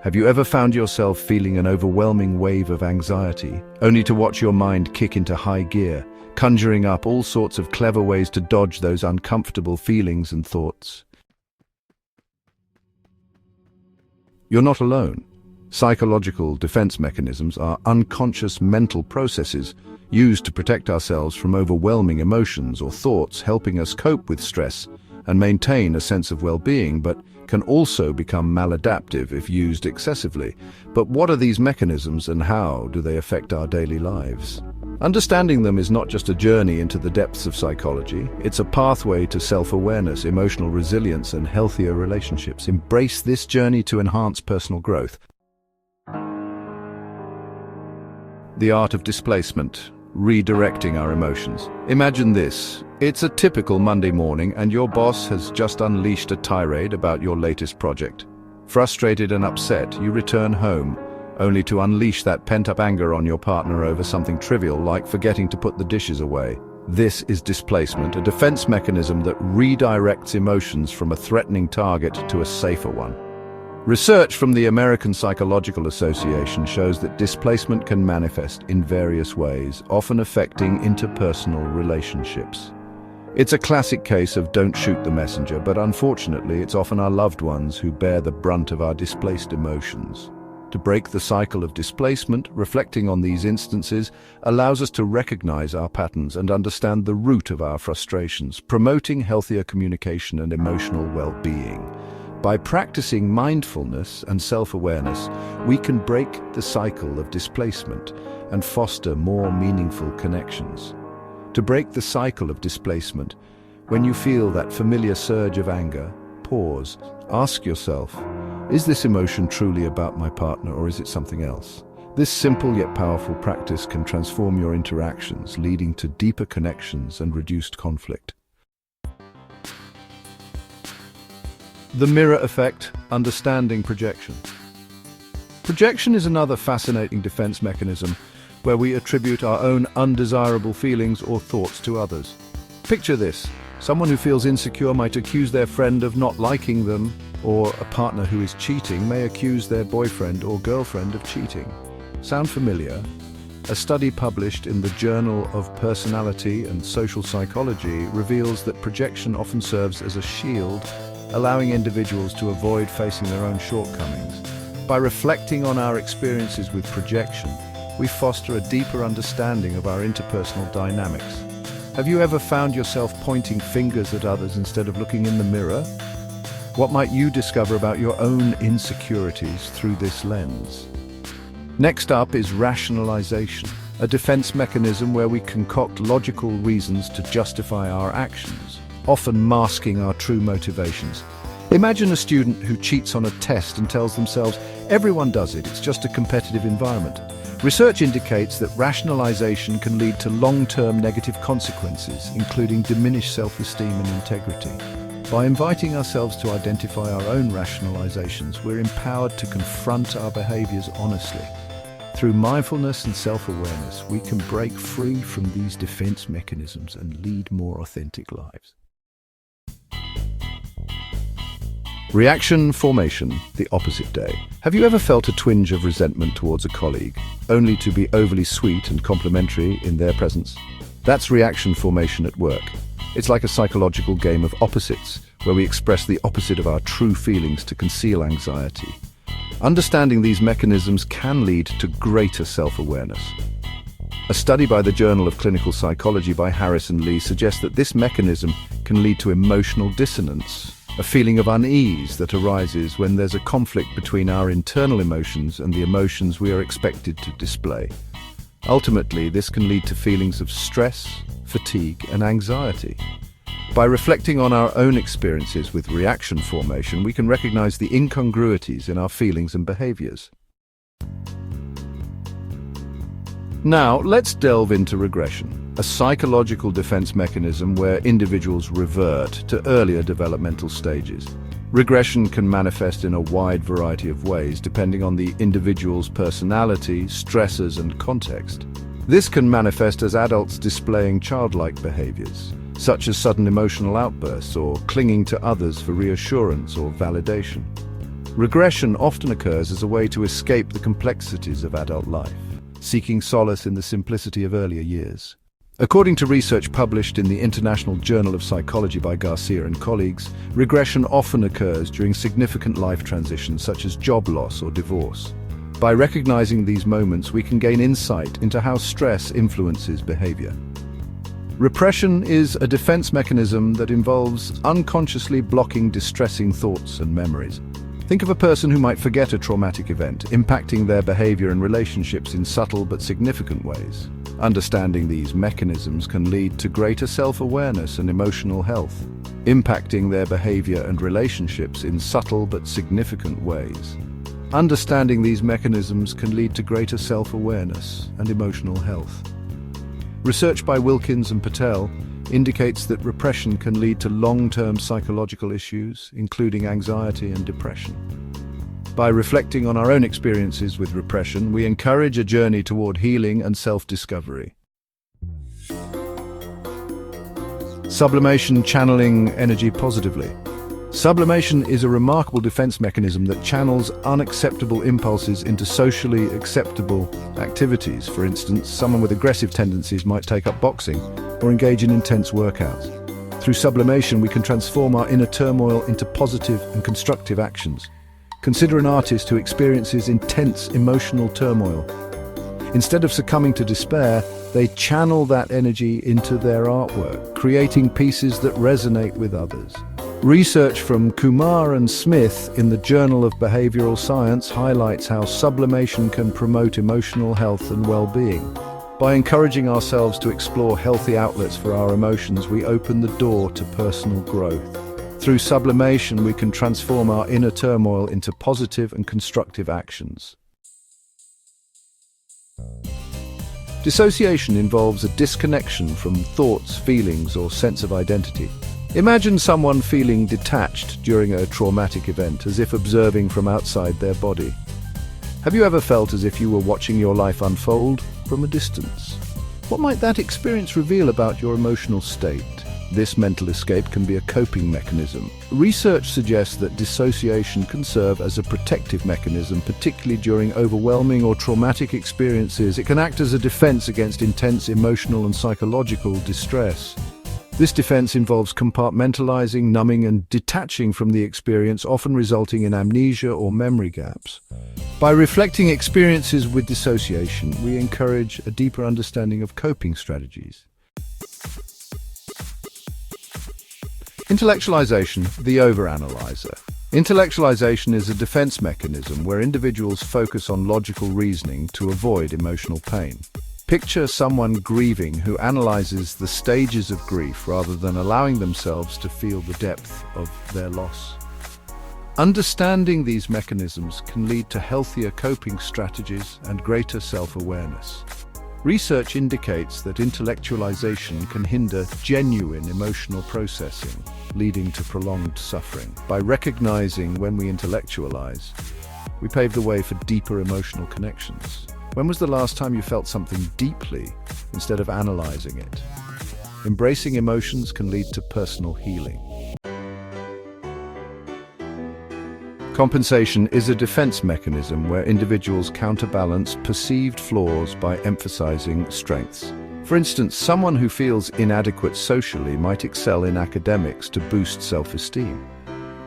Have you ever found yourself feeling an overwhelming wave of anxiety, only to watch your mind kick into high gear, conjuring up all sorts of clever ways to dodge those uncomfortable feelings and thoughts? You're not alone. Psychological defense mechanisms are unconscious mental processes used to protect ourselves from overwhelming emotions or thoughts, helping us cope with stress and maintain a sense of well-being, but can also become maladaptive if used excessively. But what are these mechanisms and how do they affect our daily lives? Understanding them is not just a journey into the depths of psychology, it's a pathway to self-awareness, emotional resilience, and healthier relationships. Embrace this journey to enhance personal growth. The art of displacement, redirecting our emotions. Imagine this. It's a typical Monday morning and your boss has just unleashed a tirade about your latest project. Frustrated and upset, you return home, only to unleash that pent-up anger on your partner over something trivial like forgetting to put the dishes away. This is displacement, a defense mechanism that redirects emotions from a threatening target to a safer one. Research from the American Psychological Association shows that displacement can manifest in various ways, often affecting interpersonal relationships. It's a classic case of don't shoot the messenger, but unfortunately it's often our loved ones who bear the brunt of our displaced emotions. To break the cycle of displacement, reflecting on these instances allows us to recognize our patterns and understand the root of our frustrations, promoting healthier communication and emotional well-being. By practicing mindfulness and self-awareness, we can break the cycle of displacement and foster more meaningful connections. To break the cycle of displacement, when you feel that familiar surge of anger, pause, ask yourself, is this emotion truly about my partner or is it something else? This simple yet powerful practice can transform your interactions, leading to deeper connections and reduced conflict. The mirror effect, understanding projection. Projection is another fascinating defense mechanism where we attribute our own undesirable feelings or thoughts to others. Picture this. Someone who feels insecure might accuse their friend of not liking them, or a partner who is cheating may accuse their boyfriend or girlfriend of cheating. Sound familiar? A study published in the Journal of Personality and Social Psychology reveals that projection often serves as a shield, allowing individuals to avoid facing their own shortcomings. By reflecting on our experiences with projection, we foster a deeper understanding of our interpersonal dynamics. Have you ever found yourself pointing fingers at others instead of looking in the mirror? What might you discover about your own insecurities through this lens? Next up is rationalization, a defense mechanism where we concoct logical reasons to justify our actions, often masking our true motivations. Imagine a student who cheats on a test and tells themselves, everyone does it, it's just a competitive environment. Research indicates that rationalization can lead to long-term negative consequences, including diminished self-esteem and integrity. By inviting ourselves to identify our own rationalizations, we're empowered to confront our behaviors honestly. Through mindfulness and self-awareness, we can break free from these defense mechanisms and lead more authentic lives. Reaction formation, the opposite day. Have you ever felt a twinge of resentment towards a colleague, only to be overly sweet and complimentary in their presence? That's reaction formation at work. It's like a psychological game of opposites, where we express the opposite of our true feelings to conceal anxiety. Understanding these mechanisms can lead to greater self-awareness. A study by the Journal of Clinical Psychology by Harris and Lee suggests that this mechanism can lead to emotional dissonance, a feeling of unease that arises when there's a conflict between our internal emotions and the emotions we are expected to display. Ultimately, this can lead to feelings of stress, fatigue, and anxiety. By reflecting on our own experiences with reaction formation, we can recognize the incongruities in our feelings and behaviors. Now, let's delve into regression, a psychological defense mechanism where individuals revert to earlier developmental stages. Regression can manifest in a wide variety of ways depending on the individual's personality, stresses, and context. This can manifest as adults displaying childlike behaviors, such as sudden emotional outbursts or clinging to others for reassurance or validation. Regression often occurs as a way to escape the complexities of adult life, seeking solace in the simplicity of earlier years. According to research published in the International Journal of Psychology by Garcia and colleagues, regression often occurs during significant life transitions such as job loss or divorce. By recognizing these moments, we can gain insight into how stress influences behavior. Repression is a defense mechanism that involves unconsciously blocking distressing thoughts and memories. Think of a person who might forget a traumatic event, impacting their behavior and relationships in subtle but significant ways. Understanding these mechanisms can lead to greater self-awareness and emotional health, impacting their behavior and relationships in subtle but significant ways. Understanding these mechanisms can lead to greater self-awareness and emotional health. Research by Wilkins and Patel indicates that repression can lead to long-term psychological issues, including anxiety and depression. By reflecting on our own experiences with repression, we encourage a journey toward healing and self-discovery. Sublimation, channeling energy positively. Sublimation is a remarkable defense mechanism that channels unacceptable impulses into socially acceptable activities. For instance, someone with aggressive tendencies might take up boxing or engage in intense workouts. Through sublimation, we can transform our inner turmoil into positive and constructive actions. Consider an artist who experiences intense emotional turmoil. Instead of succumbing to despair, they channel that energy into their artwork, creating pieces that resonate with others. Research from Kumar and Smith in the Journal of Behavioral Science highlights how sublimation can promote emotional health and well-being. By encouraging ourselves to explore healthy outlets for our emotions, we open the door to personal growth. Through sublimation, we can transform our inner turmoil into positive and constructive actions. Dissociation involves a disconnection from thoughts, feelings, or sense of identity. Imagine someone feeling detached during a traumatic event, as if observing from outside their body. Have you ever felt as if you were watching your life unfold from a distance? What might that experience reveal about your emotional state? This mental escape can be a coping mechanism. Research suggests that dissociation can serve as a protective mechanism, particularly during overwhelming or traumatic experiences. It can act as a defense against intense emotional and psychological distress. This defense involves compartmentalizing, numbing, and detaching from the experience, often resulting in amnesia or memory gaps. By reflecting experiences with dissociation, we encourage a deeper understanding of coping strategies. Intellectualization, the overanalyzer. Intellectualization is a defense mechanism where individuals focus on logical reasoning to avoid emotional pain. Picture someone grieving who analyzes the stages of grief rather than allowing themselves to feel the depth of their loss. Understanding these mechanisms can lead to healthier coping strategies and greater self-awareness. Research indicates that intellectualization can hinder genuine emotional processing, leading to prolonged suffering. By recognizing when we intellectualize, we pave the way for deeper emotional connections. When was the last time you felt something deeply instead of analyzing it? Embracing emotions can lead to personal healing. Compensation is a defense mechanism where individuals counterbalance perceived flaws by emphasizing strengths. For instance, someone who feels inadequate socially might excel in academics to boost self-esteem.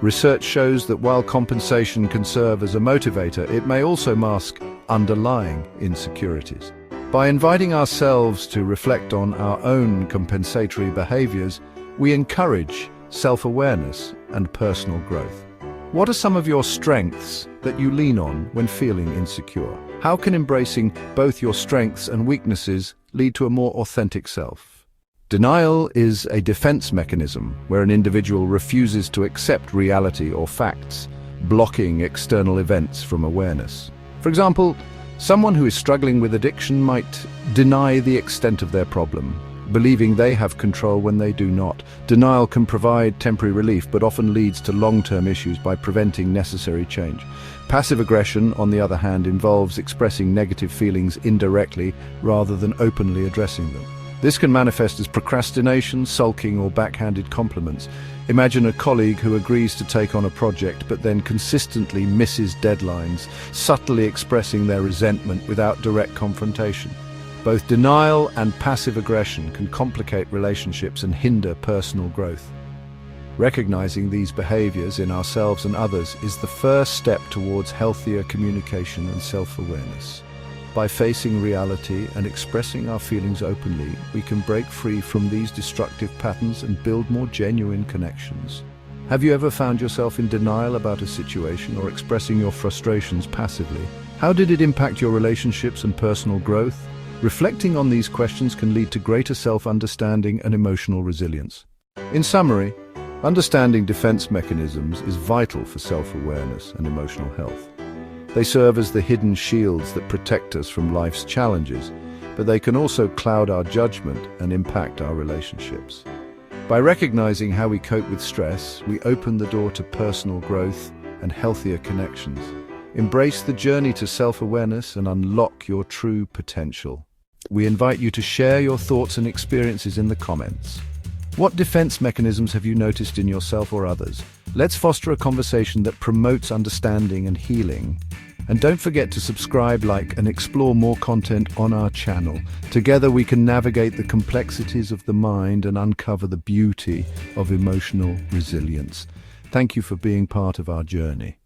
Research shows that while compensation can serve as a motivator, it may also mask underlying insecurities. By inviting ourselves to reflect on our own compensatory behaviors, we encourage self-awareness and personal growth. What are some of your strengths that you lean on when feeling insecure? How can embracing both your strengths and weaknesses lead to a more authentic self? Denial is a defense mechanism where an individual refuses to accept reality or facts, blocking external events from awareness. For example, someone who is struggling with addiction might deny the extent of their problem, believing they have control when they do not. Denial can provide temporary relief, but often leads to long-term issues by preventing necessary change. Passive aggression, on the other hand, involves expressing negative feelings indirectly rather than openly addressing them. This can manifest as procrastination, sulking, or backhanded compliments. Imagine a colleague who agrees to take on a project but then consistently misses deadlines, subtly expressing their resentment without direct confrontation. Both denial and passive aggression can complicate relationships and hinder personal growth. Recognizing these behaviors in ourselves and others is the first step towards healthier communication and self-awareness. By facing reality and expressing our feelings openly, we can break free from these destructive patterns and build more genuine connections. Have you ever found yourself in denial about a situation or expressing your frustrations passively? How did it impact your relationships and personal growth? Reflecting on these questions can lead to greater self-understanding and emotional resilience. In summary, understanding defense mechanisms is vital for self-awareness and emotional health. They serve as the hidden shields that protect us from life's challenges, but they can also cloud our judgment and impact our relationships. By recognizing how we cope with stress, we open the door to personal growth and healthier connections. Embrace the journey to self-awareness and unlock your true potential. We invite you to share your thoughts and experiences in the comments. What defense mechanisms have you noticed in yourself or others? Let's foster a conversation that promotes understanding and healing. And don't forget to subscribe, like, and explore more content on our channel. Together we can navigate the complexities of the mind and uncover the beauty of emotional resilience. Thank you for being part of our journey.